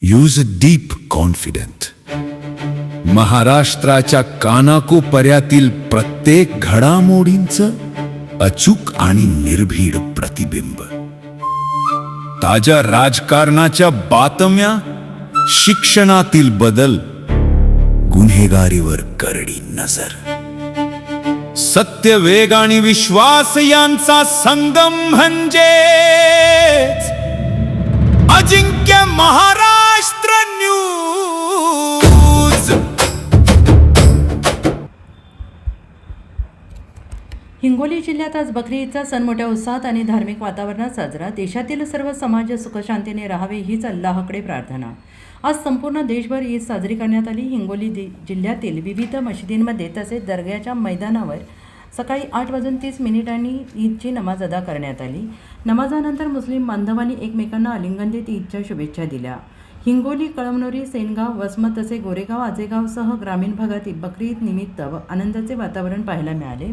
Use deep confident. महाराष्ट्राच्या कानाकोपऱ्यातील प्रत्येक घडामोडींचं अचूक आणि निर्भीड प्रतिबिंब. ताज्या राजकारणाच्या बातम्या, शिक्षणातील बदल, गुन्हेगारीवर करडी नजर. सत्य, वेग आणि विश्वास यांचा संगम म्हणजे अजिंक्य महाराष्ट्र न्यूज. हिंगोली जिल्ह्यात आज बकरी ईदचा सण मोठ्या उत्साहात आणि धार्मिक वातावरणात साजरा. देशातील सर्व समाज सुखशांतीने राहावे हीच अल्लाहकडे प्रार्थना. आज संपूर्ण देशभर ईद साजरी करण्यात आली. हिंगोली जिल्ह्यातील विविध मशिदींमध्ये तसेच दर्ग्याच्या मैदानावर सकाळी 8:30 ईदची नमाज अदा करण्यात आली. नमाजानंतर मुस्लिम बांधवांनी एकमेकांना आलिंगन देत ईदच्या शुभेच्छा दिल्या. हिंगोली, कळमनुरी, सेनगाव, वसमत तसे गोरेगाव, आजेगावसह ग्रामीण भागातील बकरी ईद निमित्त आनंदाचे वातावरण पाहायला मिळाले.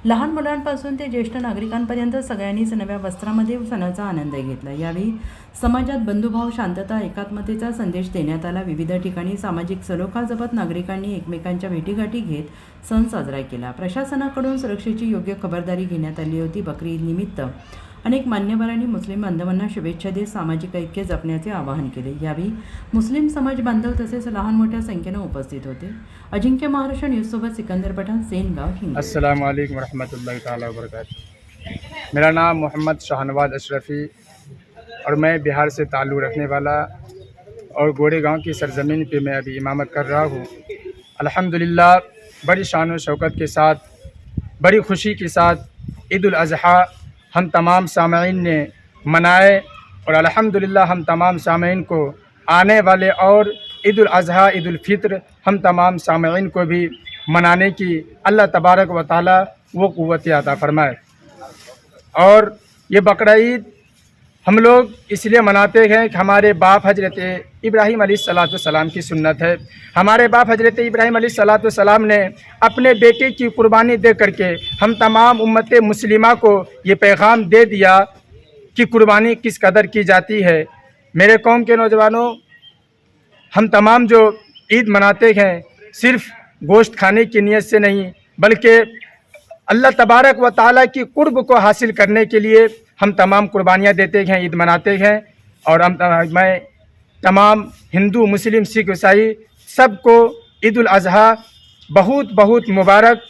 लहान मुलांपासून ते ज्येष्ठ नागरिकांपर्यंत सगळ्यांनीच नव्या वस्त्रामध्ये सणाचा आनंद घेतला. यावेळी समाजात बंधुभाव, शांतता, एकात्मतेचा संदेश देण्यात आला. विविध ठिकाणी सामाजिक सलोखा जपत नागरिकांनी एकमेकांच्या भेटीगाठी घेत सण साजरा केला. प्रशासनाकडून सुरक्षेची योग्य खबरदारी घेण्यात आली होती. बकरी ईद निमित्त अनेक मान्यवरांनी मुस्लिम बांधवांना शुभेच्छा देत सामाजिक ऐक्य जपण्याचे आवाहन केले. यावेळी मुस्लिम समाज बांधव तसेच लहान मोठ्या संख्येनं उपस्थित होते. अजिंक्य महाराष्ट्र न्यूज़सोबत सिकंदर पठाण, सेनगाव, हिंगोली. अस्सलाम वालेकुम रहमतुल्लाहि ताला वबरकातुहू. मेरा नाम मोहम्मद शाहनवाज अशरफ़ी और मैं बिहार से ताल्लुक़ रखने वाला और गोरेगांव की सरज़मीन पे मैं अभी इमामत कर रहा हूँ. अल्हम्दुलिल्लाह बड़ी शान और शौकत के साथ, बड़ी खुशी के साथ ईद उल अज़हा हम तमाम सामईन ने मनाए और अल्हम्दुलिल्लाह हम तमाम सामईन को आने वाले और ईद उल अज़हा, ईद उल फ़ित्र हम तमाम सामईन को भी मनाने की अल्लाह तबारक व ताला वो क़ुव्वत अता फ़रमाए. और ये बकरा ईद हम लोग इसलिए मनाते हैं कि हमारे बाप हजरत इब्राहीम अलैहिस्सलाम की सुन्नत है. हमारे बाप हजरत इब्राहीम अलैहिस्सलाम ने अपने बेटे की कुर्बानी दे करके हम तमाम उम्मत मुस्लिमा को ये पैगाम दे दिया कि कुर्बानी किस कदर की जाती है. मेरे कौम के नौजवानों, हम तमाम जो ईद मनाते हैं सिर्फ़ गोश्त खाने की नीयत से नहीं, बल्कि अल्लाह तबारक व ताला की कुर्ब को हासिल करने के लिए हम तमाम कुर्बानियाँ देते हैं, ईद मनाते हैं. और मैं तमाम हिंदू, मुस्लिम, सिख, ईसाई सबको ईद उल अज़हा बहुत बहुत मुबारक.